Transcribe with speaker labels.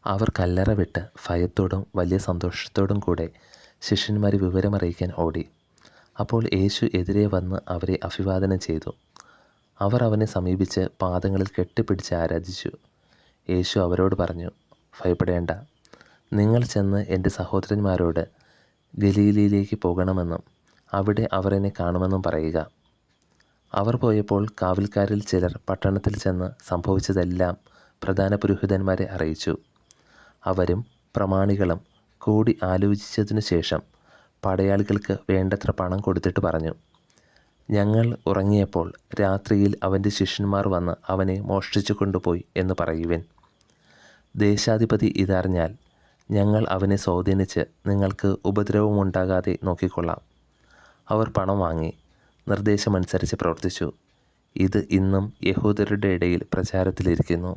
Speaker 1: അവർ കല്ലറ വിട്ട് ഭയത്തോടും വലിയ സന്തോഷത്തോടും കൂടെ ശിഷ്യന്മാരെ വിവരമറിയിക്കാൻ ഓടി. അപ്പോൾ യേശു എതിരെ വന്ന് അവരെ അഭിവാദനം ചെയ്തു. അവർ അവനെ സമീപിച്ച് പാദങ്ങളിൽ കെട്ടിപ്പിടിച്ച് ആരാധിച്ചു. യേശു അവരോട് പറഞ്ഞു, ഭയപ്പെടേണ്ട. നിങ്ങൾ ചെന്ന് എൻ്റെ സഹോദരന്മാരോട് ഗലീലയിലേക്ക് പോകണമെന്നും അവിടെ അവർ എന്നെ കാണുമെന്നും പറയുക. അവർ പോയപ്പോൾ കാവൽക്കാരിൽ ചിലർ പട്ടണത്തിൽ ചെന്ന് സംഭവിച്ചതെല്ലാം പ്രധാന പുരോഹിതന്മാരെ അറിയിച്ചു. അവരും പ്രമാണികളും കൂടി ആലോചിച്ചതിനു ശേഷം പടയാളികൾക്ക് വേണ്ടത്ര പണം കൊടുത്തിട്ട് പറഞ്ഞു, ഞങ്ങൾ ഉറങ്ങിയപ്പോൾ രാത്രിയിൽ അവൻ്റെ ശിഷ്യന്മാർ വന്ന് അവനെ മോഷ്ടിച്ചു കൊണ്ടുപോയി എന്ന് പറയുവിൻ. ദേശാധിപതി ഇതറിഞ്ഞാൽ ഞങ്ങൾ അവനെ സ്വാധീനിച്ച് നിങ്ങൾക്ക് ഉപദ്രവമുണ്ടാകാതെ നോക്കിക്കൊള്ളാം. അവർ പണം വാങ്ങി നിർദ്ദേശമനുസരിച്ച് പ്രവർത്തിച്ചു. ഇത് ഇന്നും യഹൂദരുടെ ഇടയിൽ പ്രചാരത്തിലിരിക്കുന്നു.